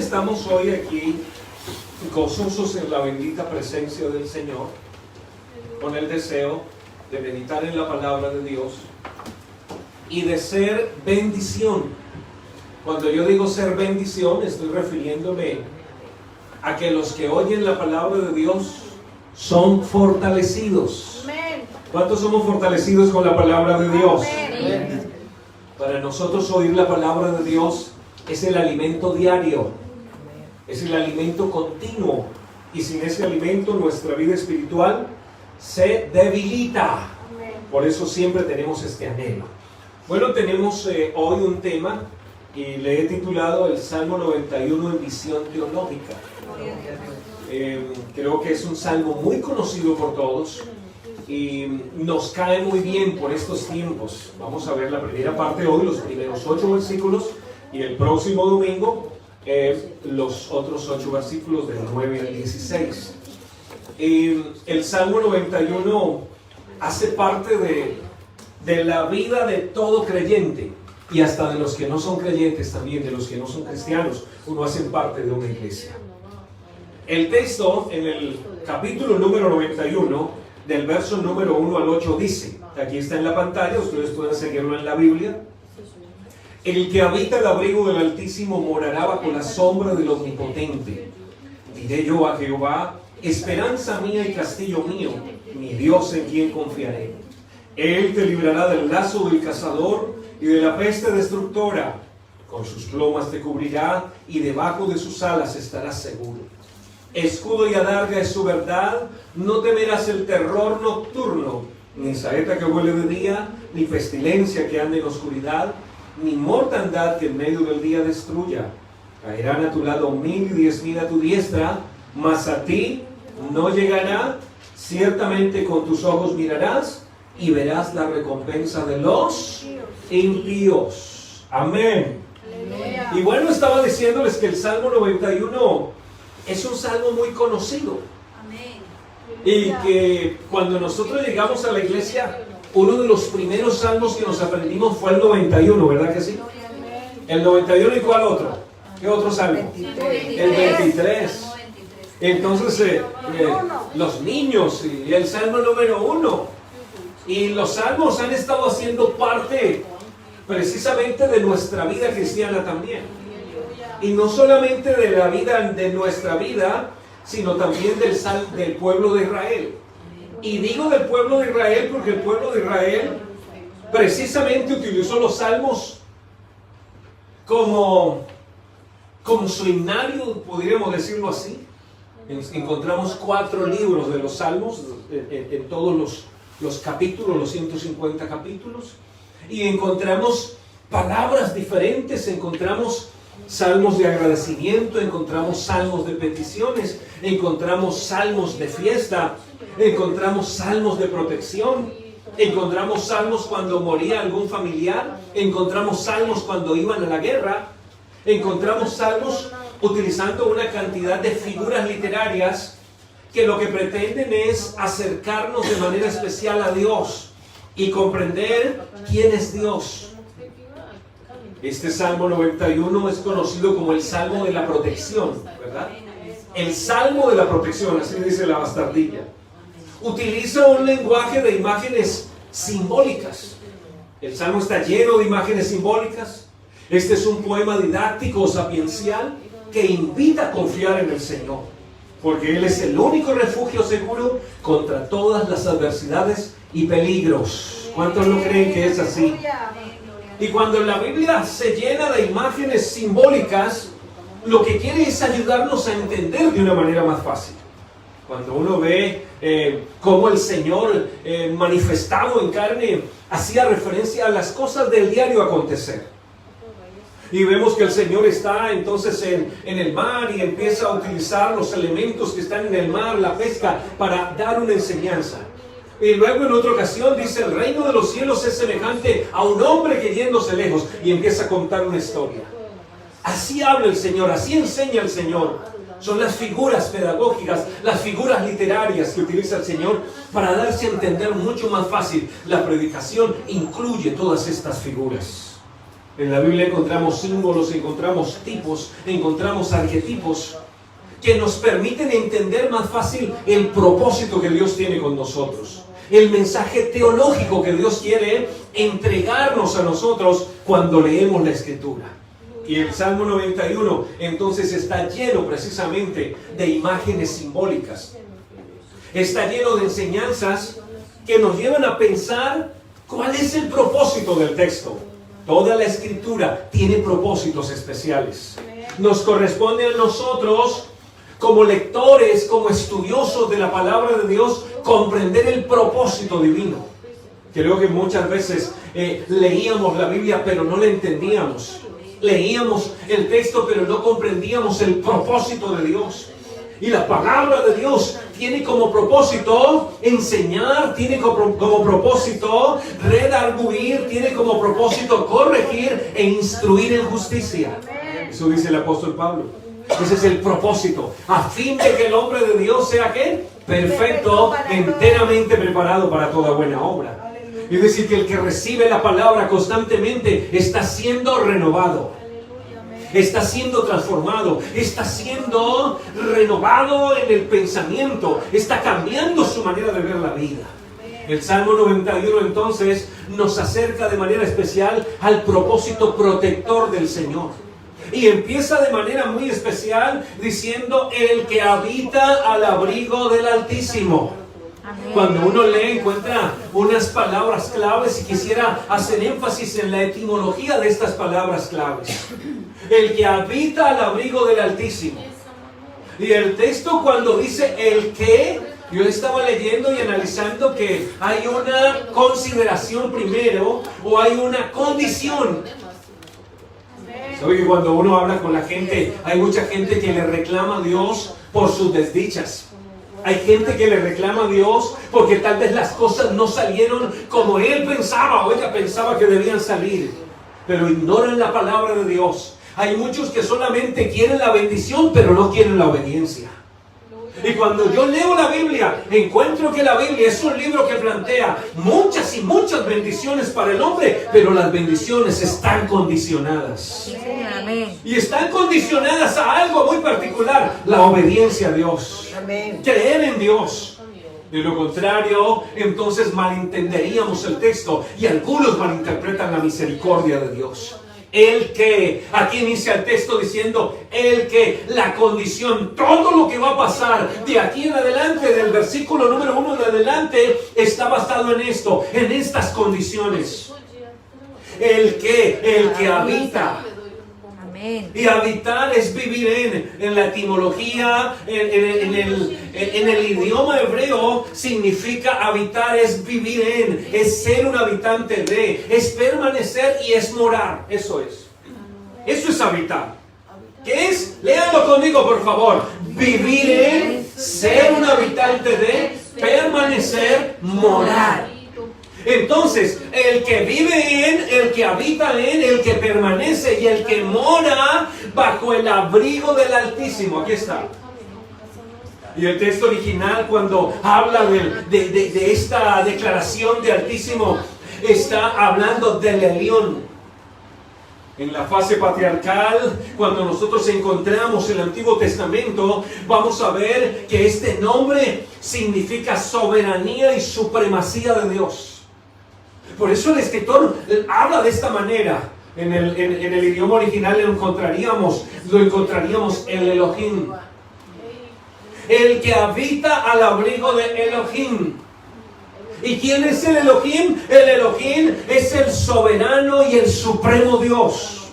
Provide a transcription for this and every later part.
estamos hoy aquí gozosos en la bendita presencia del Señor, con el deseo de meditar en la palabra de Dios y de ser bendición. Cuando yo digo ser bendición, estoy refiriéndome a que los que oyen la palabra de Dios son fortalecidos. ¿Cuántos somos fortalecidos con la palabra de Dios? Amén. Para nosotros oír la palabra de Dios es el alimento diario, es el alimento continuo, y sin ese alimento nuestra vida espiritual se debilita. Por eso siempre tenemos este anhelo. Bueno, tenemos hoy un tema y le he titulado el Salmo 91 en visión teológica. Creo que es un salmo muy conocido por todos y nos cae muy bien por estos tiempos. Vamos a ver la primera parte hoy, los primeros 8 versículos, y el próximo domingo los otros 8 versículos del 9 al 16. El Salmo 91 hace parte de la vida de todo creyente, y hasta de los que no son creyentes también, de los que no son cristianos, uno hace parte de una iglesia. El texto en el capítulo número 91, del verso número 1 al 8 dice, aquí está en la pantalla, ustedes pueden seguirlo en la Biblia: el que habita el abrigo del Altísimo morará bajo la sombra del Omnipotente. Diré yo a Jehová, esperanza mía y castillo mío, mi Dios en quien confiaré. Él te librará del lazo del cazador y de la peste destructora. Con sus plumas te cubrirá y debajo de sus alas estarás seguro. Escudo y adarga es su verdad, no temerás el terror nocturno, ni saeta que vuele de día, ni pestilencia que ande en oscuridad, ni mortandad que en medio del día destruya. Caerán a tu lado 1000 y 10,000 a tu diestra, mas a ti no llegará. Ciertamente con tus ojos mirarás y verás la recompensa de los impíos. Amén. Aleluya. Y bueno, estaba diciéndoles que el Salmo 91 es un salmo muy conocido. Amén. Y que cuando nosotros llegamos a la iglesia, uno de los primeros salmos que nos aprendimos fue el 91, ¿verdad que sí? El 91, ¿y cuál otro? ¿Qué otro salmo? El 23. Entonces, los niños y el salmo número 1. Y los salmos han estado haciendo parte precisamente de nuestra vida cristiana también. Y no solamente de la vida, de nuestra vida, sino también del pueblo de Israel. Y digo del pueblo de Israel porque el pueblo de Israel precisamente utilizó los salmos como su himnario, podríamos decirlo así. Encontramos 4 libros de los salmos en todos los capítulos, los 150 capítulos, y encontramos palabras diferentes, encontramos salmos de agradecimiento, encontramos salmos de peticiones, encontramos salmos de fiesta, encontramos salmos de protección, encontramos salmos cuando moría algún familiar, encontramos salmos cuando iban a la guerra, encontramos salmos utilizando una cantidad de figuras literarias que lo que pretenden es acercarnos de manera especial a Dios y comprender quién es Dios. Este Salmo 91 es conocido como el Salmo de la Protección, ¿verdad? El Salmo de la Protección, así dice la bastardilla. Utiliza un lenguaje de imágenes simbólicas. El Salmo está lleno de imágenes simbólicas. Este es un poema didáctico o sapiencial que invita a confiar en el Señor, porque Él es el único refugio seguro contra todas las adversidades y peligros. ¿Cuántos lo creen que es así? Y cuando la Biblia se llena de imágenes simbólicas, lo que quiere es ayudarnos a entender de una manera más fácil. Cuando uno ve cómo el Señor manifestado en carne hacía referencia a las cosas del diario acontecer. Y vemos que el Señor está entonces en el mar y empieza a utilizar los elementos que están en el mar, la pesca, para dar una enseñanza. Y luego en otra ocasión dice: el reino de los cielos es semejante a un hombre que yéndose lejos, y empieza a contar una historia. Así habla el Señor, así enseña el Señor. Son las figuras pedagógicas, las figuras literarias que utiliza el Señor para darse a entender mucho más fácil. La predicación incluye todas estas figuras. En la Biblia encontramos símbolos, encontramos tipos, encontramos arquetipos que nos permiten entender más fácil el propósito que Dios tiene con nosotros. El mensaje teológico que Dios quiere entregarnos a nosotros cuando leemos la Escritura. Y el Salmo 91 entonces está lleno precisamente de imágenes simbólicas. Está lleno de enseñanzas que nos llevan a pensar cuál es el propósito del texto. Toda la Escritura tiene propósitos especiales. Nos corresponde a nosotros, como lectores, como estudiosos de la palabra de Dios, comprender el propósito divino. Creo que muchas veces leíamos la Biblia pero no la entendíamos. Leíamos el texto pero no comprendíamos el propósito de Dios. Y la palabra de Dios tiene como propósito enseñar, tiene como propósito redarguir, tiene como propósito corregir e instruir en justicia. Eso dice el apóstol Pablo. Ese es el propósito, a fin de que el hombre de Dios sea ¿qué? Perfecto, enteramente preparado para toda buena obra. Es decir, que el que recibe la palabra constantemente está siendo renovado, está siendo transformado, está siendo renovado en el pensamiento, está cambiando su manera de ver la vida. El Salmo 91 entonces nos acerca de manera especial al propósito protector del Señor. Y empieza de manera muy especial diciendo: el que habita al abrigo del Altísimo. Amén. Cuando uno lee encuentra unas palabras claves y quisiera hacer énfasis en la etimología de estas palabras claves. El que habita al abrigo del Altísimo. Y el texto cuando dice el que, yo estaba leyendo y analizando que hay una consideración primero o hay una condición. ¿Sabe que cuando uno habla con la gente, hay mucha gente que le reclama a Dios por sus desdichas? Hay gente que le reclama a Dios porque tal vez las cosas no salieron como él pensaba o ella pensaba que debían salir, pero ignoran la palabra de Dios. Hay muchos que solamente quieren la bendición, pero no quieren la obediencia. Y cuando yo leo la Biblia, encuentro que la Biblia es un libro que plantea muchas y muchas bendiciones para el hombre, pero las bendiciones están condicionadas. Amén. Y están condicionadas a algo muy particular: la obediencia a Dios. Amén. Creer en Dios. De lo contrario, entonces malentenderíamos el texto y algunos malinterpretan la misericordia de Dios. El que, aquí inicia el texto diciendo el que, la condición, todo lo que va a pasar de aquí en adelante, del versículo número 1 en adelante, está basado en esto, en estas condiciones. El que habita. Y habitar es vivir en la etimología, en el idioma hebreo significa habitar es vivir en, es ser un habitante de, es permanecer y es morar. Eso es habitar. ¿Qué es? Léanlo conmigo por favor. Vivir en, ser un habitante de, permanecer, morar. Entonces, el que vive en, el que habita en, el que permanece y el que mora bajo el abrigo del Altísimo. Aquí está. Y el texto original, cuando habla de esta declaración de Altísimo, está hablando del Elión. En la fase patriarcal, cuando nosotros encontramos el Antiguo Testamento, vamos a ver que este nombre significa soberanía y supremacía de Dios. Por eso el escritor habla de esta manera. En el idioma original lo encontraríamos el Elohim. El que habita al abrigo de Elohim. ¿Y quién es el Elohim? El Elohim es el soberano y el supremo Dios.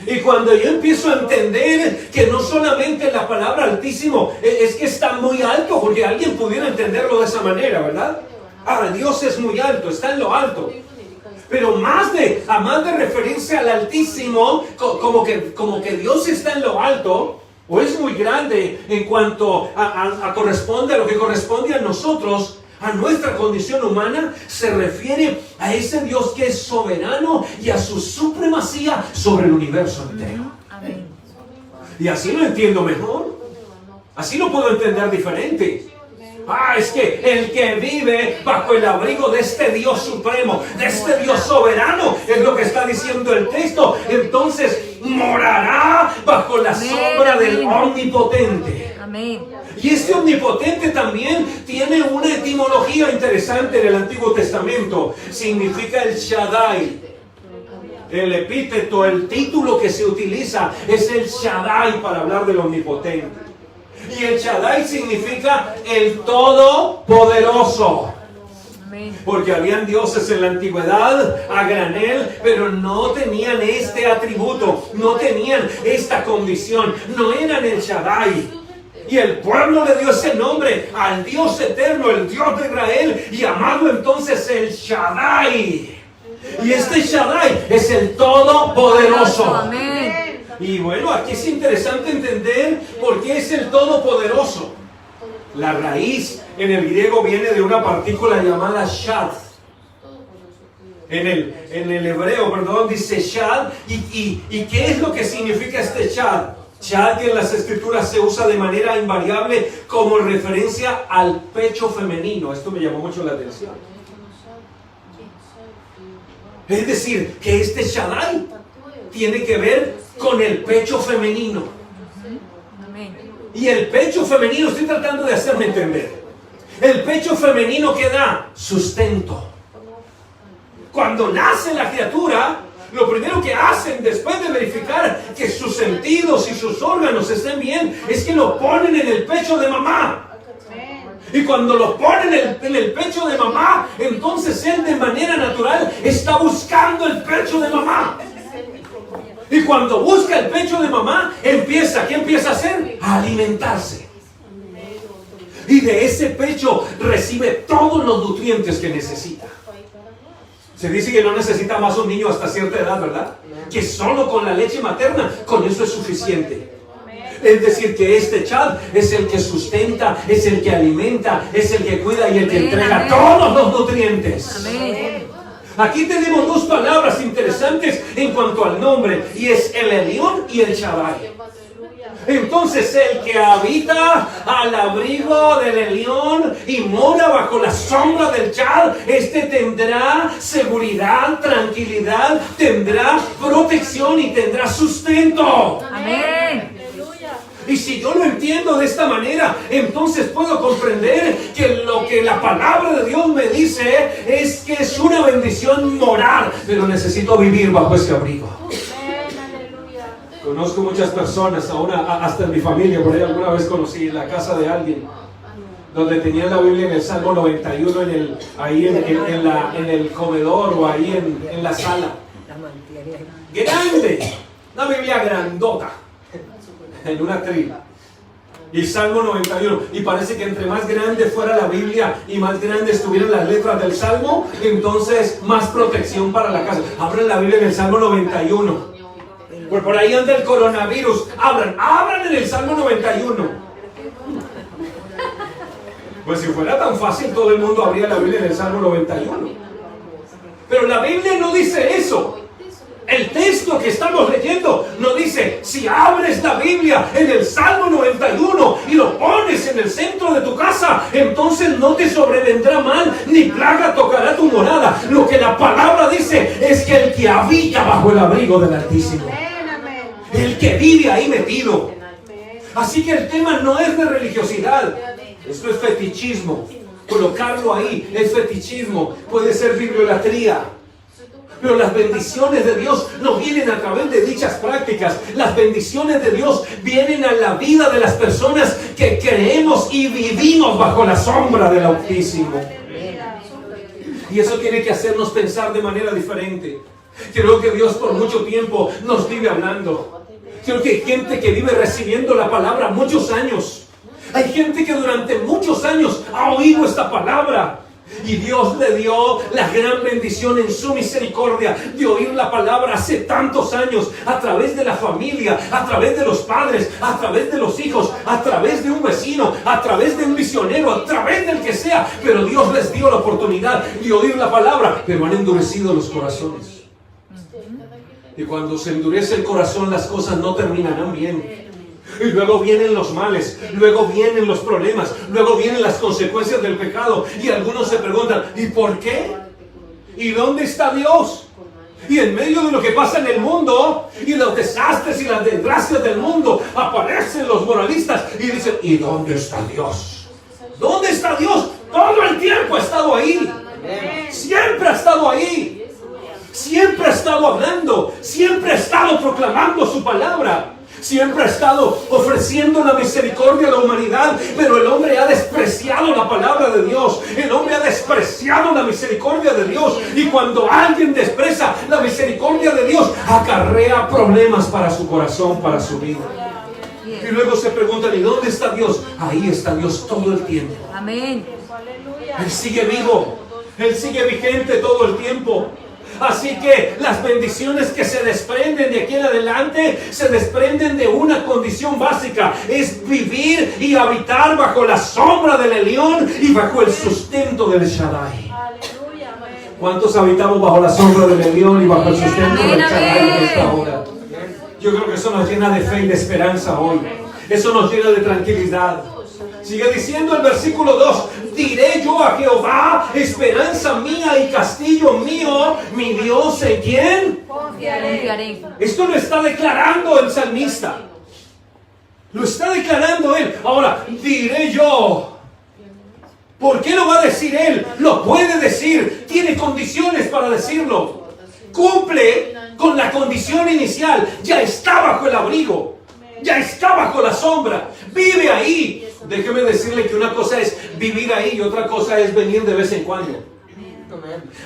Y cuando yo empiezo a entender que no solamente la palabra Altísimo es que está muy alto, porque alguien pudiera entenderlo de esa manera, ¿verdad? Ahora, Dios es muy alto, está en lo alto. Pero más de referirse al Altísimo, como que Dios está en lo alto, o es muy grande en cuanto a corresponde a lo que corresponde a nosotros, a nuestra condición humana, se refiere a ese Dios que es soberano y a su supremacía sobre el universo entero. Amén. Y así lo entiendo mejor. Así lo puedo entender diferente. Es que el que vive bajo el abrigo de este Dios supremo, de este Dios soberano, es lo que está diciendo el texto. Entonces morará bajo la sombra del Omnipotente. Amén. Y este Omnipotente también tiene una etimología interesante en el Antiguo Testamento. Significa el Shaddai. El epíteto, el título que se utiliza es el Shaddai para hablar del Omnipotente. Y el Shaddai significa el Todopoderoso. Amén. Porque habían dioses en la antigüedad a granel, pero no tenían este atributo, no tenían esta condición, no eran el Shaddai. Y el pueblo le dio ese nombre al Dios eterno, el Dios de Israel, y llamado entonces el Shaddai. Y este Shaddai es el Todopoderoso. Amén. Y bueno, aquí es interesante entender por qué es el Todopoderoso. La raíz en el griego viene de una partícula llamada shad. En el hebreo, perdón, dice shad. ¿Y qué es lo que significa este shad? Shad, que en las escrituras se usa de manera invariable como referencia al pecho femenino. Esto me llamó mucho la atención. Es decir, que este Shaddai tiene que ver con el pecho femenino. Amén. Y el pecho femenino, estoy tratando de hacerme entender. El pecho femenino que da sustento. Cuando nace la criatura, lo primero que hacen después de verificar que sus sentidos y sus órganos estén bien, es que lo ponen en el pecho de mamá. Y cuando lo ponen en el pecho de mamá, entonces él de manera natural está buscando el pecho de mamá. Y cuando busca el pecho de mamá, ¿qué empieza a hacer? A alimentarse. Y de ese pecho recibe todos los nutrientes que necesita. Se dice que no necesita más un niño hasta cierta edad, ¿verdad? Que solo con la leche materna, con eso es suficiente. Es decir, que este Chad es el que sustenta, es el que alimenta, es el que cuida y el que entrega todos los nutrientes. Amén. Aquí tenemos dos palabras interesantes en cuanto al nombre, y es el Elión y el Shaddai. Entonces el que habita al abrigo del Elión y mora bajo la sombra del Chad, este tendrá seguridad, tranquilidad, tendrá protección y tendrá sustento. Amén. Y si yo lo entiendo de esta manera, entonces puedo comprender que lo que la palabra de Dios me dice es que es una bendición morar, pero necesito vivir bajo ese abrigo. Conozco muchas personas, hasta en mi familia, por ahí alguna vez conocí en la casa de alguien, donde tenían la Biblia en el Salmo 91, ahí en el comedor o ahí en la sala. Grande, una Biblia grandota, en una trila. Y Salmo 91. Y parece que entre más grande fuera la Biblia y más grandes estuvieran las letras del Salmo, entonces más protección para la casa. Abran la Biblia en el Salmo 91. Por ahí anda el coronavirus. Abran en el Salmo 91. Pues si fuera tan fácil, todo el mundo abría la Biblia en el Salmo 91. Pero la Biblia no dice eso. El texto que estamos leyendo nos dice: si abres la Biblia en el Salmo 91 y lo pones en el centro de tu casa, entonces no te sobrevendrá mal, ni plaga tocará tu morada. Lo que la palabra dice es que el que habita bajo el abrigo del Altísimo, el que vive ahí metido. Así que el tema no es de religiosidad. Esto es fetichismo. Colocarlo ahí es fetichismo. Puede ser bibliolatría. Pero las bendiciones de Dios no vienen a través de dichas prácticas. Las bendiciones de Dios vienen a la vida de las personas que creemos y vivimos bajo la sombra del Altísimo. Y eso tiene que hacernos pensar de manera diferente. Creo que Dios por mucho tiempo nos vive hablando. Creo que hay gente que vive recibiendo la palabra muchos años. Hay gente que durante muchos años ha oído esta palabra. Y Dios le dio la gran bendición en su misericordia de oír la palabra hace tantos años, a través de la familia, a través de los padres, a través de los hijos, a través de un vecino, a través de un misionero, a través del que sea. Pero Dios les dio la oportunidad de oír la palabra, pero han endurecido los corazones. Y cuando se endurece el corazón, las cosas no terminarán bien. Y luego vienen los males, luego vienen los problemas, luego vienen las consecuencias del pecado. Y algunos se preguntan, ¿y por qué? ¿Y dónde está Dios? Y en medio de lo que pasa en el mundo, y los desastres y las desgracias del mundo, aparecen los moralistas y dicen, ¿y dónde está Dios? ¿Dónde está Dios? Todo el tiempo ha estado ahí. Siempre ha estado ahí. Siempre ha estado hablando. Siempre ha estado proclamando su palabra. Siempre ha estado ofreciendo la misericordia a la humanidad, pero el hombre ha despreciado la palabra de Dios. El hombre ha despreciado la misericordia de Dios. Y cuando alguien desprecia la misericordia de Dios, acarrea problemas para su corazón, para su vida. Y luego se preguntan, ¿y dónde está Dios? Ahí está Dios todo el tiempo. Amén. Él sigue vivo. Él sigue vigente todo el tiempo. Así que las bendiciones que se desprenden de aquí en adelante se desprenden de una condición básica: es vivir y habitar bajo la sombra del Elión y bajo el sustento del Shaddai. ¿Cuántos habitamos bajo la sombra del Elión y bajo el sustento del Shaddai en esta hora? Yo creo que eso nos llena de fe y de esperanza hoy. Eso nos llena de tranquilidad. Sigue diciendo el versículo 2: diré yo a Jehová, esperanza mía y castillo mío, mi Dios, ¿en quién Confiaré. Esto lo está declarando el salmista. Lo está declarando él. Ahora, diré yo. ¿Por qué lo va a decir él? Lo puede decir. Tiene condiciones para decirlo. Cumple con la condición inicial. Ya está bajo el abrigo. Ya está bajo la sombra. Vive ahí. Déjeme decirle que una cosa es vivir ahí y otra cosa es venir de vez en cuando.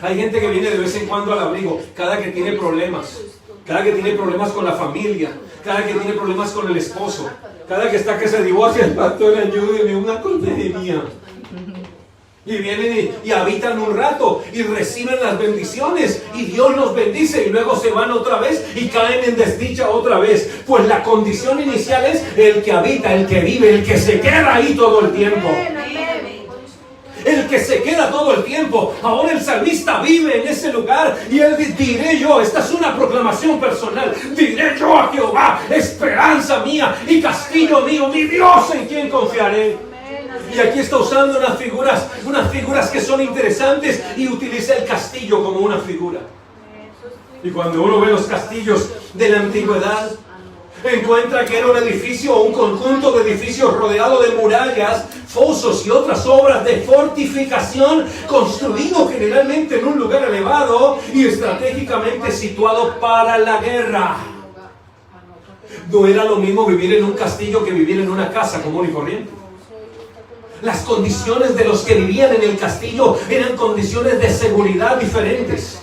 Hay gente que viene de vez en cuando al abrigo, cada que tiene problemas. Cada que tiene problemas con la familia. Cada que tiene problemas con el esposo. Cada que está que se divorcia, el pastor, ayúdeme, una consejería. Y vienen y habitan un rato y reciben las bendiciones y Dios los bendice y luego se van otra vez y caen en desdicha otra vez. Pues la condición inicial es el que habita, el que vive, el que se queda ahí todo el tiempo. El que se queda todo el tiempo. Ahora el salmista vive en ese lugar y él dice: diré yo, esta es una proclamación personal, diré yo a Jehová, esperanza mía y castillo mío, mi Dios en quien confiaré. Y aquí está usando unas figuras que son interesantes y utiliza el castillo como una figura. Y cuando uno ve los castillos de la antigüedad, encuentra que era un edificio o un conjunto de edificios rodeado de murallas, fosos y otras obras de fortificación, construido generalmente en un lugar elevado y estratégicamente situado para la guerra. No era lo mismo vivir en un castillo que vivir en una casa común y corriente. Las condiciones de los que vivían en el castillo eran condiciones de seguridad diferentes.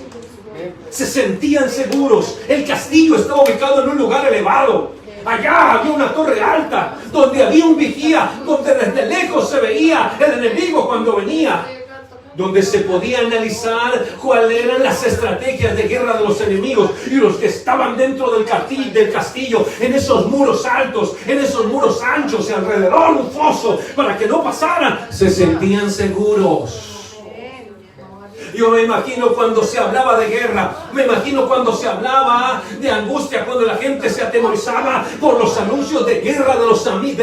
Se sentían seguros. El castillo estaba ubicado en un lugar elevado. Allá había una torre alta, donde había un vigía, donde desde lejos se veía el enemigo cuando venía, donde se podía analizar cuáles eran las estrategias de guerra de los enemigos. Y los que estaban dentro del castillo, en esos muros altos, en esos muros anchos y alrededor un foso para que no pasaran, se sentían seguros. Yo me imagino cuando se hablaba de guerra, me imagino cuando se hablaba de angustia, cuando la gente se atemorizaba por los anuncios de guerra de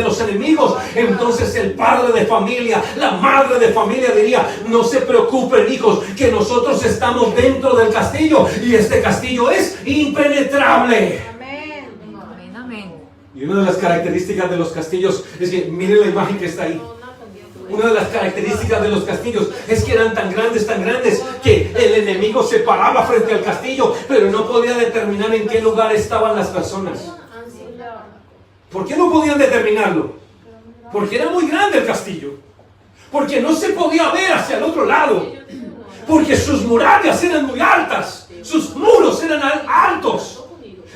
los enemigos. Entonces el padre de familia, la madre de familia diría: no se preocupen, hijos, que nosotros estamos dentro del castillo y este castillo es impenetrable. Amén, amén. Y una de las características de los castillos es que, miren la imagen que está ahí. Una de las características de los castillos es que eran tan grandes, que el enemigo se paraba frente al castillo, pero no podía determinar en qué lugar estaban las personas. ¿Por qué no podían determinarlo? Porque era muy grande el castillo. Porque no se podía ver hacia el otro lado. Porque sus murallas eran muy altas. Sus muros eran altos.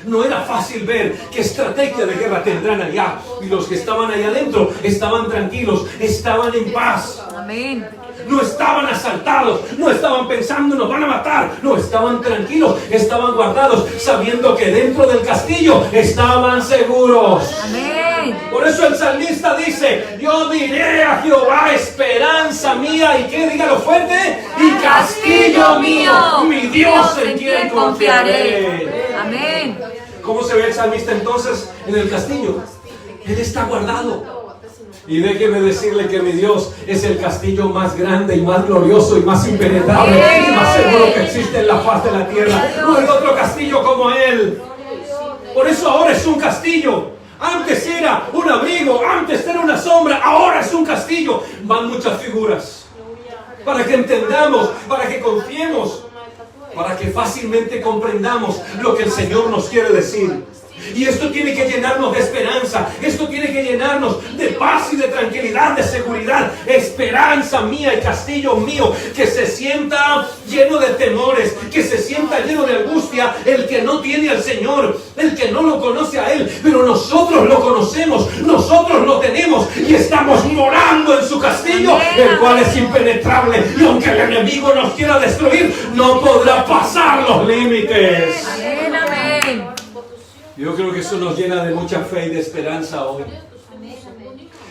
No era fácil ver qué estrategia de guerra tendrán allá. Y los que estaban allá adentro estaban tranquilos, estaban en paz. Amén. No estaban asaltados, no estaban pensando nos van a matar. No, estaban tranquilos, estaban guardados, sabiendo que dentro del castillo estaban seguros. Amén. Por eso el salmista dice: yo diré a Jehová, esperanza mía, y que dígalo fuerte, y castillo mío, mi Dios en quien confiaré. Amén. ¿Cómo se ve el salmista entonces en el castillo? Él está guardado. Y déjeme decirle que mi Dios es el castillo más grande y más glorioso y más impenetrable y más seguro que existe en la faz de la tierra. No hay otro castillo como Él. Por eso ahora es un castillo. Antes era un abrigo, antes era una sombra, ahora es un castillo. Van muchas figuras para que entendamos, para que confiemos, para que fácilmente comprendamos lo que el Señor nos quiere decir. Y esto tiene que llenarnos de esperanza. Esto tiene que llenarnos de paz y de tranquilidad, de seguridad. Esperanza mía y castillo mío. Que se sienta lleno de temores, que se sienta lleno de angustia el que no tiene al Señor, el que no lo conoce a Él. Pero nosotros lo conocemos, nosotros lo tenemos y estamos morando en su castillo, el cual es impenetrable. Y aunque el enemigo nos quiera destruir, no podrá pasar los límites. Amén, amén. Yo creo que eso nos llena de mucha fe y de esperanza hoy.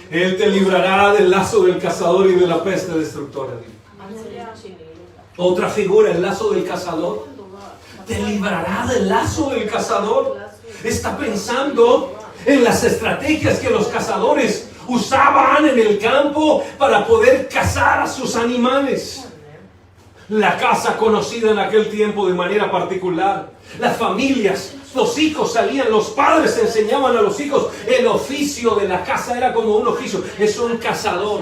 Él te librará del lazo del cazador y de la peste destructora. Otra figura, el lazo del cazador. Te librará del lazo del cazador. Está pensando en las estrategias que los cazadores usaban en el campo para poder cazar a sus animales. La caza conocida en aquel tiempo de manera particular. Las familias, los hijos salían, los padres enseñaban a los hijos. El oficio de la caza era como un oficio. Es un cazador.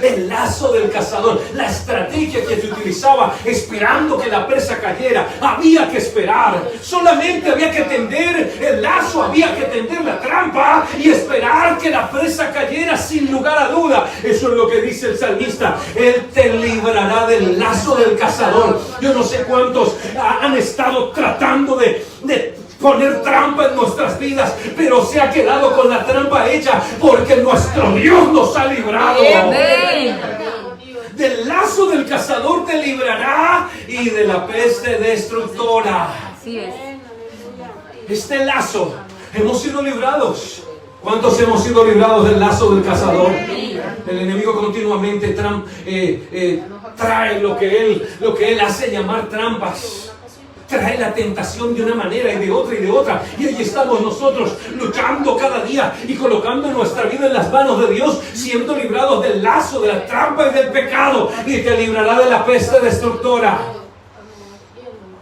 El lazo del cazador, la estrategia que se utilizaba esperando que la presa cayera. Había que esperar, solamente había que tender el lazo, había que tender la trampa y esperar que la presa cayera sin lugar a duda. Eso es lo que dice el salmista. Él te librará del lazo del cazador. Yo no sé cuántos han estado tratando de poner trampa en nuestras vidas, pero se ha quedado con la trampa hecha porque nuestro Dios nos ha librado. Amén. Del lazo del cazador te librará y de la peste destructora. Así es. Este lazo, hemos sido librados. ¿Cuántos hemos sido librados del lazo del cazador? El enemigo continuamente trae lo que él hace llamar trampas. Trae la tentación de una manera y de otra y de otra. Y ahí estamos nosotros luchando cada día y colocando nuestra vida en las manos de Dios, siendo librados del lazo, de la trampa y del pecado. Y te librará de la peste destructora.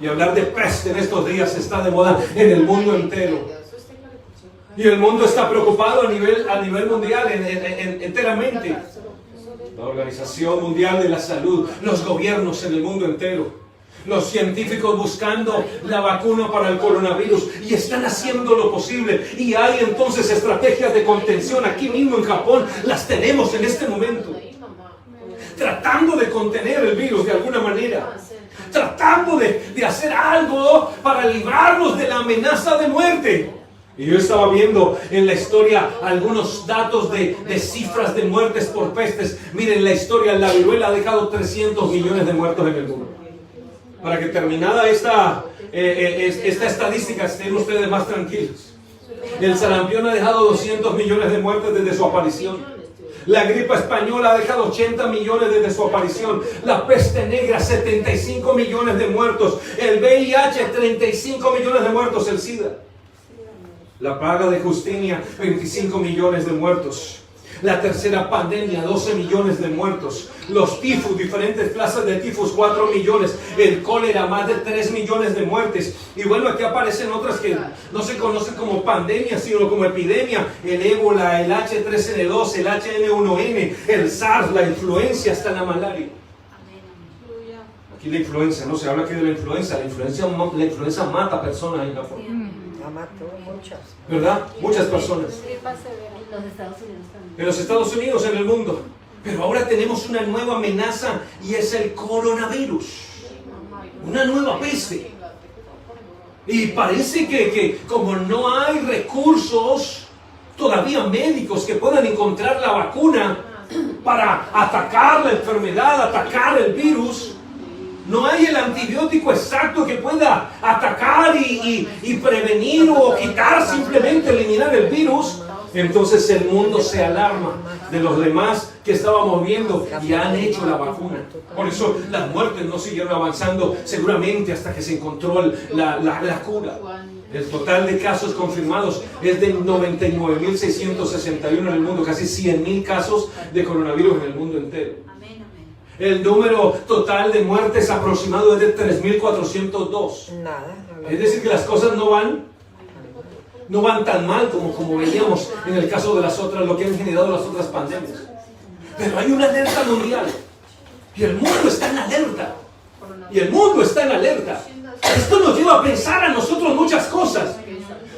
Y hablar de peste en estos días está de moda en el mundo entero. Y el mundo está preocupado a nivel mundial, enteramente. La Organización Mundial de la Salud, los gobiernos en el mundo entero. Los científicos buscando la vacuna para el coronavirus y están haciendo lo posible. Y hay entonces estrategias de contención aquí mismo en Japón. Las tenemos en este momento. Tratando de contener el virus de alguna manera. Tratando de hacer algo para librarnos de la amenaza de muerte. Y yo estaba viendo en la historia algunos datos de cifras de muertes por pestes. Miren, la historia, la viruela ha dejado 300 millones de muertos en el mundo. Para que terminada esta estadística estén ustedes más tranquilos. El sarampión ha dejado 200 millones de muertes desde su aparición. La gripe española ha dejado 80 millones desde su aparición. La peste negra, 75 millones de muertos. El VIH, 35 millones de muertos. El SIDA. La plaga de Justinia, 25 millones de muertos. La tercera pandemia, 12 millones de muertos. Los tifus, diferentes clases de tifus, 4 millones. El cólera, más de 3 millones de muertes. Y bueno, aquí aparecen otras que no se conocen como pandemia, sino como epidemia. El ébola, el H3N2, el H1N, el SARS, la influencia, hasta la malaria. Aquí la influenza, no se habla aquí de la influenza. La influenza mata personas en Japón. Mató muchas. ¿Verdad? Muchas personas. En los Estados Unidos, en el mundo. Pero ahora tenemos una nueva amenaza y es el coronavirus. Una nueva peste. Y parece que como no hay recursos todavía médicos que puedan encontrar la vacuna para atacar la enfermedad, atacar el virus, no hay el antibiótico exacto que pueda atacar y prevenir o quitar, simplemente eliminar el virus. Entonces el mundo se alarma de los demás que estábamos viendo y han hecho la vacuna. Por eso las muertes no siguieron avanzando seguramente hasta que se encontró la cura. El total de casos confirmados es de 99.661 en el mundo, casi 100.000 casos de coronavirus en el mundo entero. Amén, amén. El número total de muertes aproximado es de 3.402. Nada. Es decir, que las cosas no van tan mal como veíamos en el caso de lo que han generado las otras pandemias. Pero hay una alerta mundial. Y el mundo está en alerta. Esto nos lleva a pensar a nosotros muchas cosas.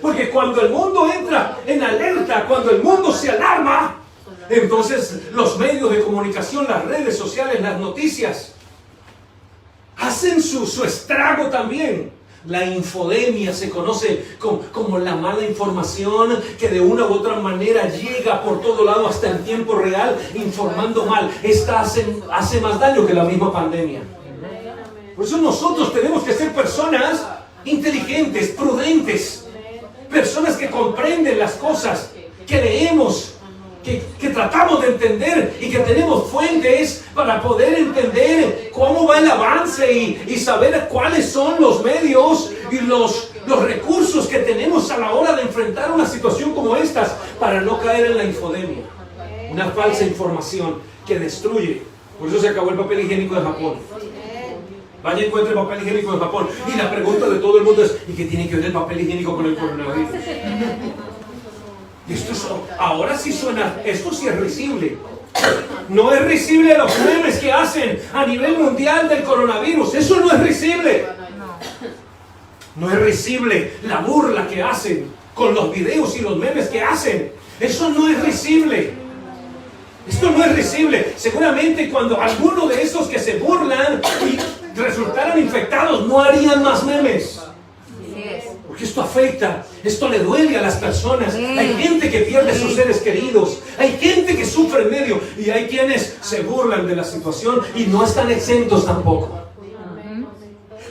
Porque cuando el mundo entra en alerta, cuando el mundo se alarma, entonces los medios de comunicación, las redes sociales, las noticias, hacen su estrago también. La infodemia se conoce como la mala información que de una u otra manera llega por todo lado hasta en tiempo real, informando mal. Esta hace más daño que la misma pandemia. Por eso nosotros tenemos que ser personas inteligentes, prudentes, personas que comprenden las cosas, que leemos, que tratamos de entender y que tenemos fuentes para poder entender cómo va el avance y saber cuáles son los medios y los recursos que tenemos a la hora de enfrentar una situación como estas para no caer en la infodemia, una falsa información que destruye. Por eso se acabó el papel higiénico de Japón. Vaya y encuentre papel higiénico de Japón. Y la pregunta de todo el mundo es: ¿y qué tiene que ver el papel higiénico con el coronavirus? Ahora sí suena, esto sí es risible. No es risible los memes que hacen a nivel mundial del coronavirus. Eso no es risible. No es risible la burla que hacen con los videos y los memes que hacen. Eso no es risible. Esto no es risible. Seguramente cuando alguno de esos que se burlan y resultaran infectados, no harían más memes. Porque esto afecta, esto le duele a las personas. Hay gente que pierde sus seres queridos, hay gente que sufre en medio, y hay quienes se burlan de la situación y no están exentos tampoco.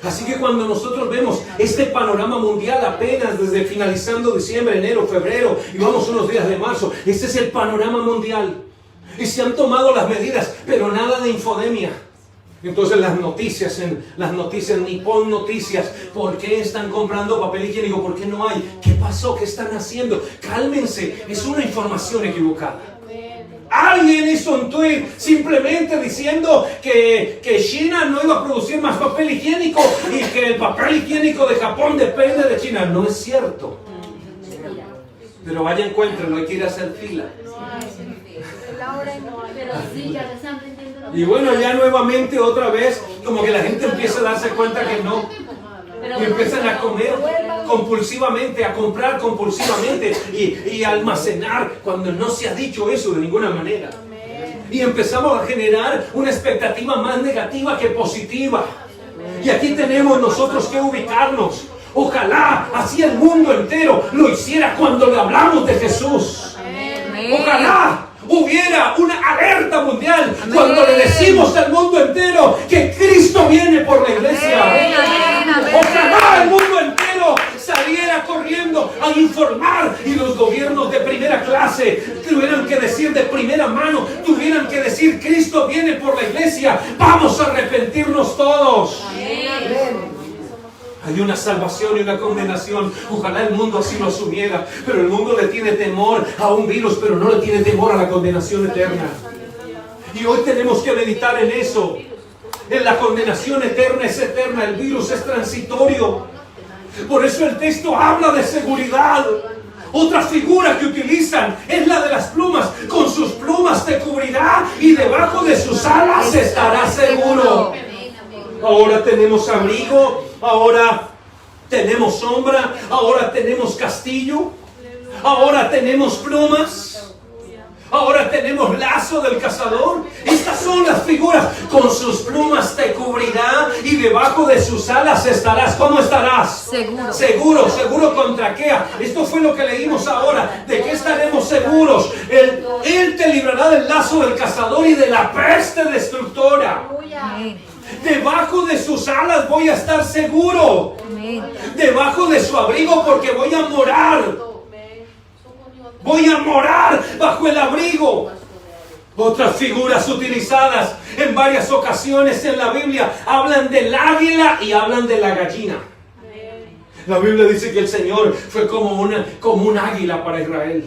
Así que cuando nosotros vemos este panorama mundial apenas desde finalizando diciembre, enero, febrero, y vamos unos días de marzo, este es el panorama mundial. Y se han tomado las medidas, pero nada de infodemia. Entonces las noticias Nippon Noticias, ¿por qué están comprando papel higiénico? ¿Por qué no hay? ¿Qué pasó? ¿Qué están haciendo? Cálmense, es una información equivocada. Alguien hizo un tweet simplemente diciendo que China no iba a producir más papel higiénico y que el papel higiénico de Japón depende de China. No es cierto. Pero vaya, encuéntrenlo, hay que ir a hacer fila. Y bueno, ya nuevamente otra vez, como que la gente empieza a darse cuenta que no. Y empiezan a comer compulsivamente, a comprar compulsivamente y almacenar cuando no se ha dicho eso de ninguna manera. Y empezamos a generar una expectativa más negativa que positiva. Y aquí tenemos nosotros que ubicarnos. Ojalá así el mundo entero lo hiciera cuando le hablamos de Jesús. Ojalá hubiera una alerta mundial cuando le decimos al mundo entero que Cristo viene por la iglesia. Ojalá el mundo entero saliera corriendo a informar y los gobiernos de primera clase tuvieran que decir de primera mano, tuvieran que decir: Cristo viene por la iglesia, vamos a arrepentirnos todos. Hay una salvación y una condenación. Ojalá el mundo así lo asumiera. Pero el mundo le tiene temor a un virus, pero no le tiene temor a la condenación eterna. Y hoy tenemos que meditar en eso. En la condenación eterna es eterna, el virus es transitorio. Por eso el texto habla de seguridad. Otra figura que utilizan es la de las plumas. Con sus plumas te cubrirá y debajo de sus alas estarás seguro. Ahora tenemos abrigo, ahora tenemos sombra, ahora tenemos castillo, ahora tenemos plumas, ahora tenemos lazo del cazador. Estas son las figuras. Con sus plumas te cubrirá y debajo de sus alas estarás. ¿Cómo estarás? Seguro. ¿Seguro contra qué? Esto fue lo que leímos ahora. ¿De qué estaremos seguros? Él te librará del lazo del cazador y de la peste destructora. Debajo de sus alas voy a estar seguro. Debajo de su abrigo, porque voy a morar. Voy a morar bajo el abrigo. Otras figuras utilizadas en varias ocasiones en la Biblia hablan del águila y hablan de la gallina. La Biblia dice que el Señor fue como un águila para Israel.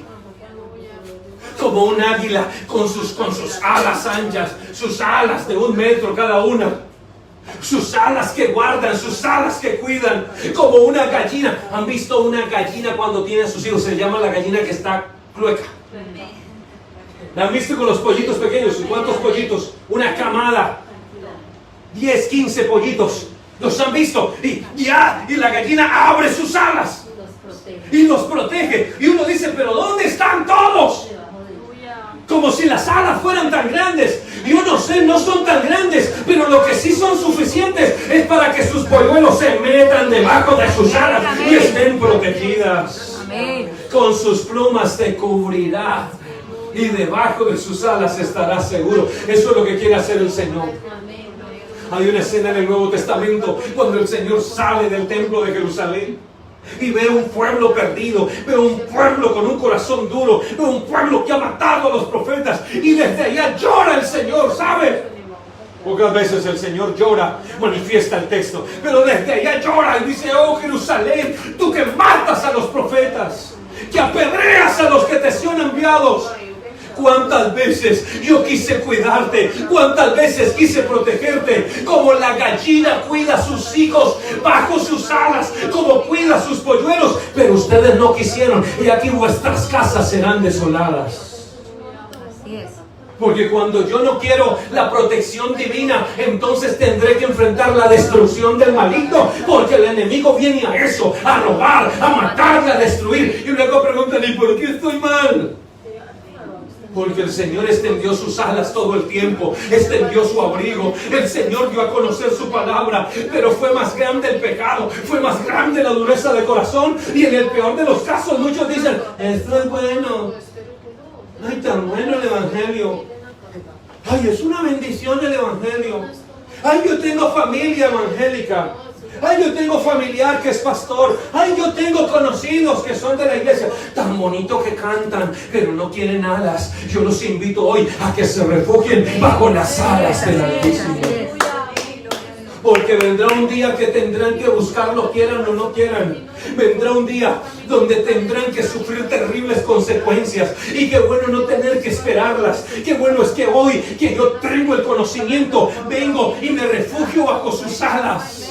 Como un águila con sus alas anchas, sus alas de 1 metro cada una. Sus alas que guardan, sus alas que cuidan. Como una gallina. ¿Han visto una gallina cuando tiene a sus hijos? Se llama la gallina que está clueca. ¿La han visto con los pollitos pequeños? ¿Cuántos pollitos? Una camada. 10, 15 pollitos. ¿Los han visto? Y la gallina abre sus alas y los protege. Y uno dice, pero ¿dónde están todos? Como si las alas fueran tan grandes. Y uno sé, no son tan grandes, pero lo que sí son suficientes es para que sus polluelos se metan debajo de sus alas y estén protegidas. Amén. Con sus plumas te cubrirá y debajo de sus alas estarás seguro. Eso es lo que quiere hacer el Señor. Hay una escena en el Nuevo Testamento cuando el Señor sale del templo de Jerusalén y ve un pueblo perdido, ve un pueblo con un corazón duro, ve un pueblo que ha matado a los profetas, y desde allá llora el Señor, ¿sabe? Pocas veces el Señor llora, manifiesta el texto, pero desde allá llora y dice, oh Jerusalén, tú que matas a los profetas, que apedreas a los que te son enviados. ¿Cuántas veces yo quise cuidarte? ¿Cuántas veces quise protegerte? Como la gallina cuida a sus hijos bajo sus alas, como cuida a sus polluelos, pero ustedes no quisieron, y aquí vuestras casas serán desoladas. Así es. Porque cuando yo no quiero la protección divina, entonces tendré que enfrentar la destrucción del maligno, porque el enemigo viene a eso, a robar, a matar, a destruir. Y luego preguntan, ¿y por qué estoy mal? Porque el Señor extendió sus alas todo el tiempo, extendió su abrigo. El Señor dio a conocer su palabra, pero fue más grande el pecado, fue más grande la dureza de corazón. Y en el peor de los casos muchos dicen, esto es bueno. Ay, tan bueno el Evangelio. Ay, es una bendición el Evangelio. Ay, yo tengo familia evangélica. Ay, yo tengo familiar que es pastor. Ay, yo tengo conocidos que son de la iglesia. Tan bonito que cantan, pero no tienen alas. Yo los invito hoy a que se refugien bajo las alas del Altísimo. Porque vendrá un día que tendrán que buscarlo, quieran o no quieran. Vendrá un día donde tendrán que sufrir terribles consecuencias. Y qué bueno no tener que esperarlas. Qué bueno es que hoy, que yo tengo el conocimiento, vengo y me refugio bajo sus alas.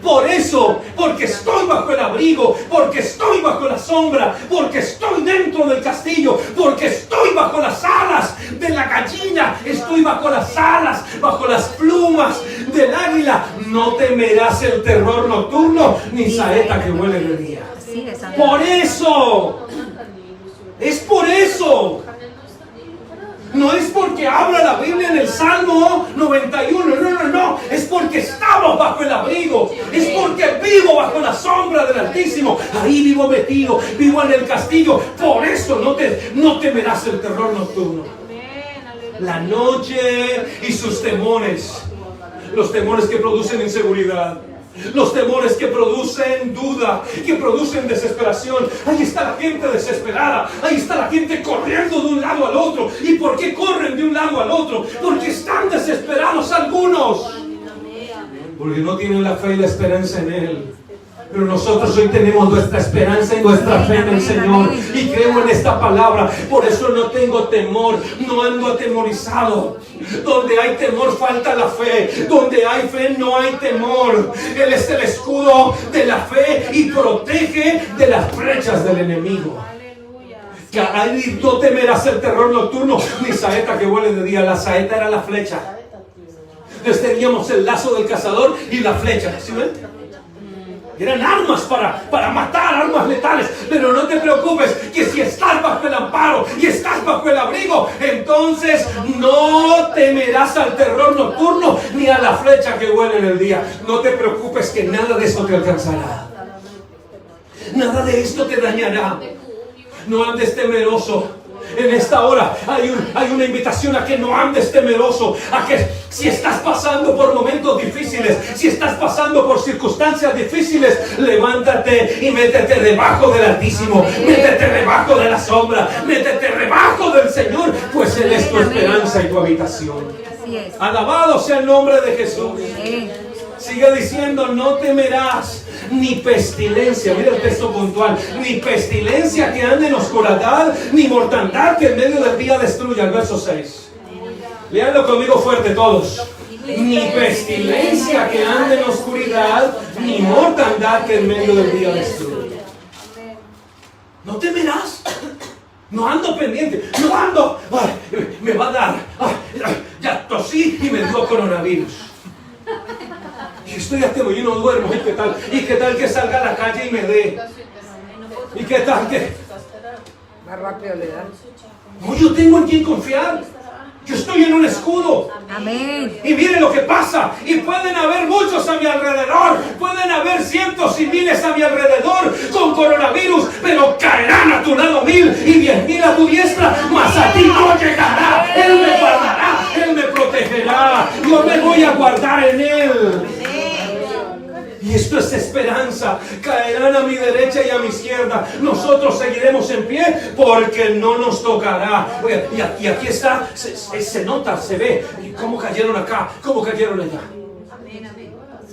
Por eso, porque estoy bajo el abrigo, porque estoy bajo la sombra, porque estoy dentro del castillo, porque estoy bajo las alas de la gallina, estoy bajo las alas, bajo las plumas del águila. No temerás el terror nocturno, ni saeta que huele de día. Así es, amén. Por eso, es por eso. No es porque habla la Biblia en el Salmo 91, no, es porque estamos bajo el abrigo, es porque vivo bajo la sombra del Altísimo, ahí vivo metido, vivo en el castillo. Por eso no temerás el terror nocturno, la noche y sus temores, los temores que producen inseguridad, los temores que producen duda, que producen desesperación. Ahí está la gente desesperada, ahí está la gente corriendo de un lado al otro. ¿Y por qué corren de un lado al otro? Porque están desesperados algunos, porque no tienen la fe y la esperanza en Él. Pero nosotros hoy tenemos nuestra esperanza y nuestra fe en el Señor, y creo en esta palabra. Por eso no tengo temor, no ando atemorizado. Donde hay temor falta la fe, donde hay fe no hay temor. Él es el escudo de la fe y protege de las brechas del enemigo. No temerás el terror nocturno, ni saeta que vuele de día. La saeta era la flecha. Entonces teníamos el lazo del cazador y la flecha, ¿sí ven? Eran armas para matar, armas letales. Pero no te preocupes, que si estás bajo el amparo y estás bajo el abrigo, entonces no temerás al terror nocturno ni a la flecha que vuela en el día. No te preocupes, que nada de esto te alcanzará. Nada de esto te dañará. No andes temeroso. En esta hora hay una invitación a que no andes temeroso, a que si estás pasando por momentos difíciles, si estás pasando por circunstancias difíciles, levántate y métete debajo del Altísimo, métete debajo de la sombra, métete debajo del Señor, pues Él es tu esperanza y tu habitación. Así es. Alabado sea el nombre de Jesús. Sigue diciendo, no temerás ni pestilencia. Mira el texto puntual. Ni pestilencia que ande en oscuridad, ni mortandad que en medio del día destruya. El verso 6. Léanlo conmigo fuerte todos. Ni pestilencia que ande en oscuridad, ni mortandad que en medio del día destruya. No temerás. No ando pendiente. No ando. Ay, me va a dar. Ay, ya tosí y me dio coronavirus. Y estoy a temo y no duermo. ¿Y qué tal? ¿Y qué tal que salga a la calle y me dé? ¿Y qué tal que? Más rápido le dan. No, yo tengo en quién confiar. Yo estoy en un escudo. Amén. Y miren lo que pasa. Y pueden haber muchos a mi alrededor. Pueden haber cientos y miles a mi alrededor con coronavirus. Pero caerán a tu lado 1000 y 10,000 a tu diestra. Mas a ti no llegará. Él me guardará. Él me protegerá. Yo me voy a guardar en Él. Y esto es esperanza. Caerán a mi derecha y a mi izquierda. Nosotros seguiremos en pie porque no nos tocará. Oye, y aquí está, se nota, se ve cómo cayeron acá, cómo cayeron allá.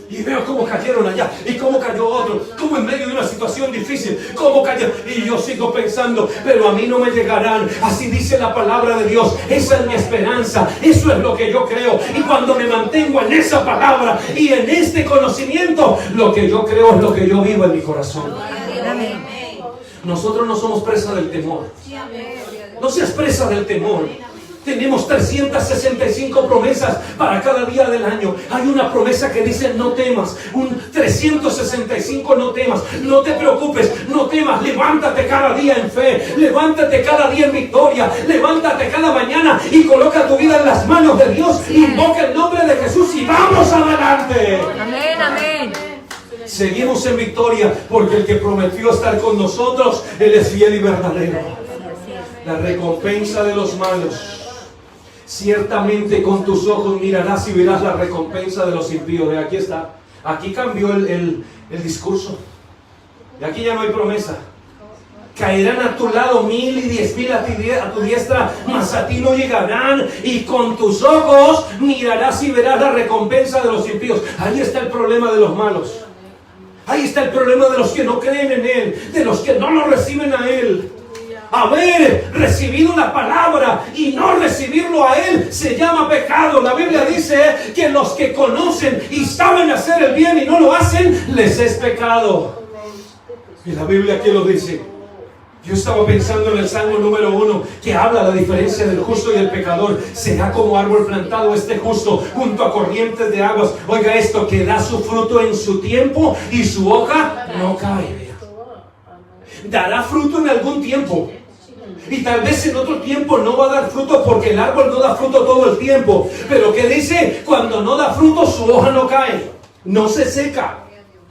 Y veo cómo cayeron allá y cómo cayó otro, cómo en medio de una situación difícil, cómo cayó. Y yo sigo pensando, pero a mí no me llegarán. Así dice la palabra de Dios. Esa es mi esperanza, eso es lo que yo creo. Y cuando me mantengo en esa palabra y en este conocimiento, lo que yo creo es lo que yo vivo en mi corazón. Amén. Nosotros no somos presa del temor. No seas presa del temor. Tenemos 365 promesas para cada día del año. Hay una promesa que dice no temas. Un 365 no temas. No te preocupes, no temas. Levántate cada día en fe. Levántate cada día en victoria. Levántate cada mañana y coloca tu vida en las manos de Dios. Invoca el nombre de Jesús y vamos adelante. Amén, amén. Seguimos en victoria porque el que prometió estar con nosotros, Él es fiel y verdadero. La recompensa de los malos. Ciertamente con tus ojos mirarás y verás la recompensa de los impíos. Aquí está. Aquí cambió el discurso. Y aquí ya no hay promesa. Caerán a tu lado 1000 y 10,000 a tu diestra, mas a ti no llegarán. Y con tus ojos mirarás y verás la recompensa de los impíos. Ahí está el problema de los malos. Ahí está el problema de los que no creen en Él, de los que no lo reciben a Él. Haber recibido la palabra y no recibirlo a Él se llama pecado. La Biblia dice que los que conocen y saben hacer el bien y no lo hacen, les es pecado. Y la Biblia aquí lo dice. Yo estaba pensando en el Salmo número 1 que habla la diferencia del justo y el pecador. Será como árbol plantado este justo junto a corrientes de aguas. Oiga esto, que da su fruto en su tiempo y su hoja no cae. Dará fruto en algún tiempo. Y tal vez en otro tiempo no va a dar fruto porque el árbol no da fruto todo el tiempo. Pero ¿qué dice? Cuando no da fruto su hoja no cae. No se seca.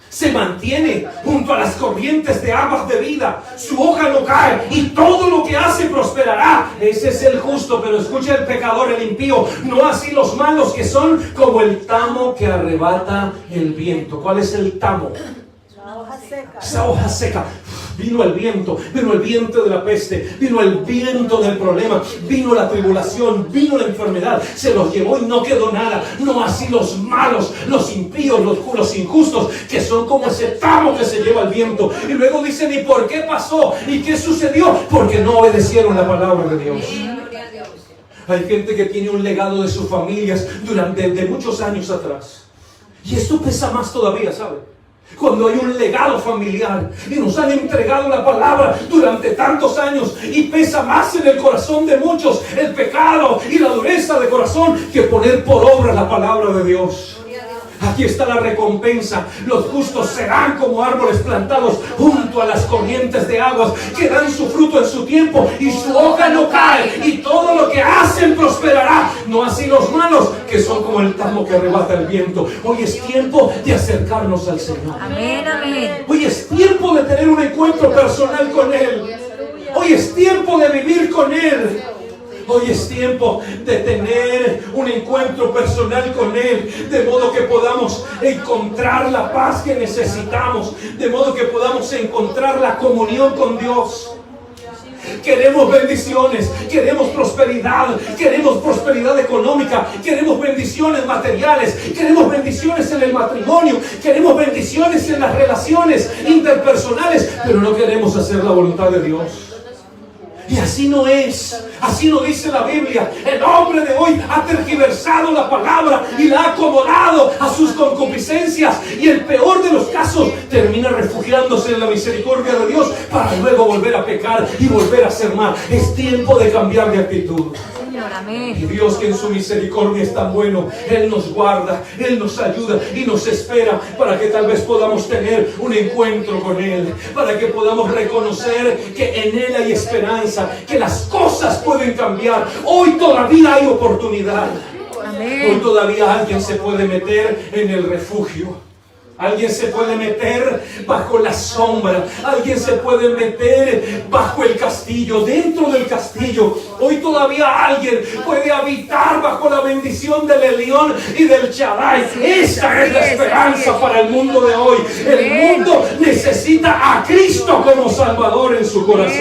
Se mantiene junto a las corrientes de aguas de vida. Su hoja no cae y todo lo que hace prosperará. Ese es el justo, pero escucha el pecador, el impío. No así los malos, que son como el tamo que arrebata el viento. ¿Cuál es el tamo? Esa hoja seca. Vino el viento de la peste, vino el viento del problema, vino la tribulación, vino la enfermedad, se los llevó y no quedó nada. No así los malos, los impíos, los injustos, que son como ese tamo que se lleva el viento. Y luego dicen, ¿y por qué pasó? ¿Y qué sucedió? Porque no obedecieron la palabra de Dios. Hay gente que tiene un legado de sus familias de muchos años atrás. Y esto pesa más todavía, ¿sabe? Cuando hay un legado familiar y nos han entregado la palabra durante tantos años y pesa más en el corazón de muchos el pecado y la dureza de corazón que poner por obra la palabra de Dios. Aquí está la recompensa. Los justos serán como árboles plantados junto a las corrientes de aguas, que dan su fruto en su tiempo y su hoja no cae, y todo lo que hacen prosperará. No así los malos, que son como el tamo que arrebata el viento. Hoy es tiempo de acercarnos al Señor. Amén, amén. Hoy es tiempo de tener un encuentro personal con Él. Hoy es tiempo de vivir con Él. Hoy es tiempo de tener un encuentro personal con Él, de modo que podamos encontrar la paz que necesitamos, de modo que podamos encontrar la comunión con Dios. Queremos bendiciones, queremos prosperidad económica, queremos bendiciones materiales, queremos bendiciones en el matrimonio, queremos bendiciones en las relaciones interpersonales, pero no queremos hacer la voluntad de Dios. Y así no es, así no dice la Biblia. El hombre de hoy ha tergiversado la palabra y la ha acomodado a sus concupiscencias, y el peor de los casos termina refugiándose en la misericordia de Dios para luego volver a pecar y volver a hacer mal. Es tiempo de cambiar de actitud. Señor, amén. Y Dios, que en su misericordia es tan bueno, Él nos guarda, Él nos ayuda y nos espera para que tal vez podamos tener un encuentro con Él, para que podamos reconocer que en Él hay esperanza, que las cosas pueden cambiar. Hoy todavía hay oportunidad. Amén. Hoy todavía alguien se puede meter en el refugio. Alguien se puede meter bajo la sombra. Alguien se puede meter bajo el castillo, dentro del castillo. Hoy todavía alguien puede habitar bajo la bendición del Elión y del Shaddai. Esa es la esperanza para el mundo de hoy. El mundo necesita a Cristo como Salvador en su corazón.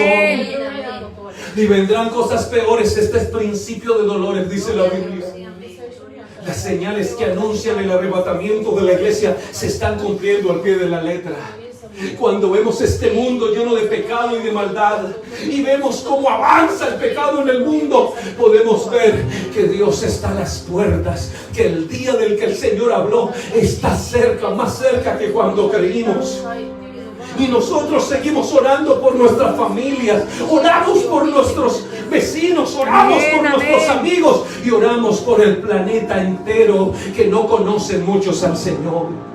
Y vendrán cosas peores. Este es principio de dolores, dice la Biblia. Las señales que anuncian el arrebatamiento de la iglesia se están cumpliendo al pie de la letra. Cuando vemos este mundo lleno de pecado y de maldad, y vemos cómo avanza el pecado en el mundo, podemos ver que Dios está a las puertas, que el día del que el Señor habló está cerca, más cerca que cuando creímos. Y nosotros seguimos orando por nuestras familias, oramos por nuestros vecinos, oramos por nuestros amigos y oramos por el planeta entero, que no conocen muchos al Señor.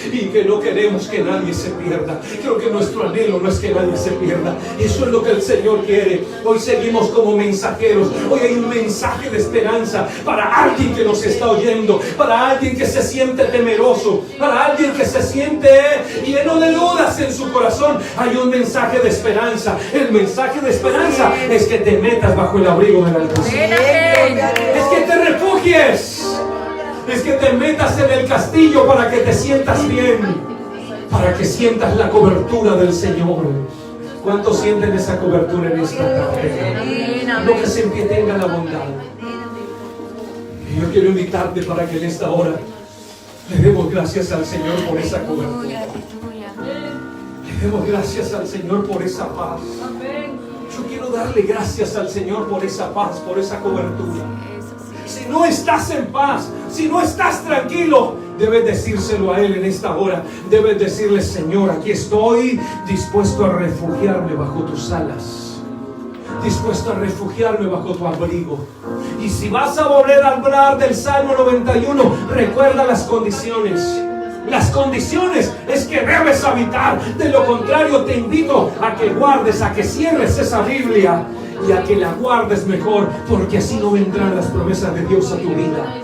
Y que no queremos que nadie se pierda. Creo que nuestro anhelo no es que nadie se pierda. Eso es lo que el Señor quiere. Hoy seguimos como mensajeros. Hoy hay un mensaje de esperanza para alguien que nos está oyendo, para alguien que se siente temeroso, para alguien que se siente lleno de dudas en su corazón. Hay un mensaje de esperanza. El mensaje de esperanza es que te metas bajo el abrigo del Altísimo. Es que te refugies. Es que te metas en el castillo para que te sientas bien, para que sientas la cobertura del Señor. ¿Cuántos sienten esa cobertura en esta tarde? No que se tenga la bondad. Y yo quiero invitarte para que en esta hora le demos gracias al Señor por esa cobertura. Le demos gracias al Señor por esa paz. Yo quiero darle gracias al Señor por esa paz, por esa cobertura. Si no estás en paz, si no estás tranquilo, debes decírselo a Él en esta hora. Debes decirle: Señor, aquí estoy dispuesto a refugiarme bajo tus alas, dispuesto a refugiarme bajo tu abrigo. Y si vas a volver a hablar del Salmo 91, recuerda las condiciones. Las condiciones es que debes habitar. De lo contrario, te invito a que guardes, a que cierres esa Biblia y a que la guardes mejor, porque así no vendrán las promesas de Dios a tu vida.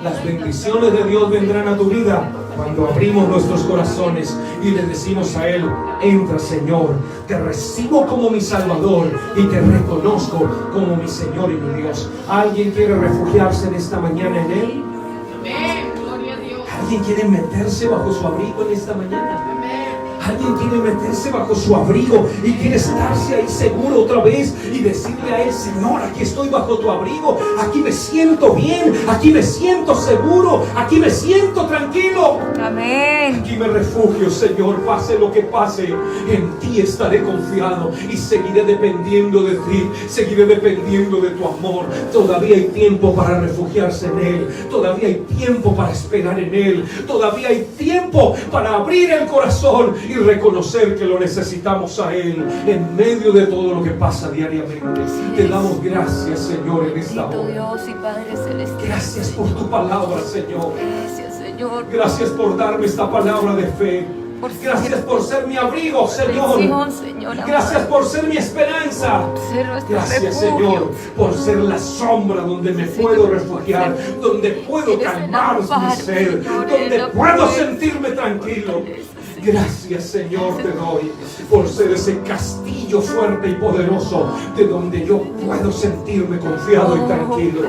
Las bendiciones de Dios vendrán a tu vida cuando abrimos nuestros corazones y le decimos a Él: entra, Señor, te recibo como mi Salvador y te reconozco como mi Señor y mi Dios. ¿Alguien quiere refugiarse en esta mañana en Él? ¿Alguien quiere meterse bajo su abrigo en esta mañana? Alguien quiere meterse bajo su abrigo y quiere estarse ahí seguro otra vez y decirle a Él: Señor, aquí estoy bajo tu abrigo, aquí me siento bien, aquí me siento seguro, aquí me siento tranquilo. Amén. Aquí me refugio, Señor, pase lo que pase, en ti estaré confiado y seguiré dependiendo de ti, seguiré dependiendo de tu amor. Todavía hay tiempo para refugiarse en Él, todavía hay tiempo para esperar en Él, todavía hay tiempo para abrir el corazón y reconocer que lo necesitamos a Él en medio de todo lo que pasa diariamente. Te damos gracias, Señor, en esta hora. Dios y Padre Celestial. Gracias por tu palabra, Señor. Gracias, Señor. Gracias por darme esta palabra de fe. Gracias por ser mi abrigo, Señor. Gracias por ser mi esperanza. Gracias, Señor, por ser la sombra donde me puedo refugiar, donde puedo calmar mi sed, donde puedo sentirme tranquilo. Gracias, Señor, te doy por ser ese castillo fuerte y poderoso de donde yo puedo sentirme confiado y tranquilo.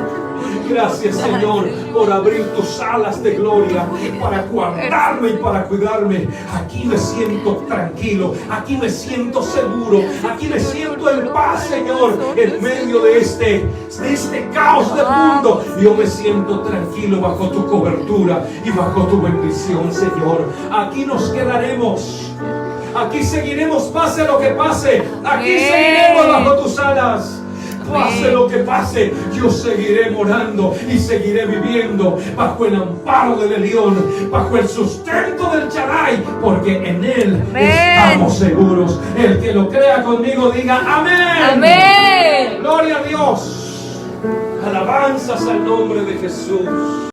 Gracias, Señor, por abrir tus alas de gloria para guardarme y para cuidarme. Aquí me siento tranquilo, aquí me siento seguro, aquí me siento en paz, Señor, en medio de este caos del mundo. Yo me siento tranquilo bajo tu cobertura y bajo tu bendición, Señor. Aquí nos quedaremos. Aquí seguiremos, pase lo que pase. Aquí seguiremos bajo tus alas. Pase lo que pase, yo seguiré morando y seguiré viviendo bajo el amparo del León, bajo el sustento del Shaddai, porque en Él estamos seguros. El que lo crea conmigo diga amén. Amén. Gloria a Dios. Alabanzas al nombre de Jesús.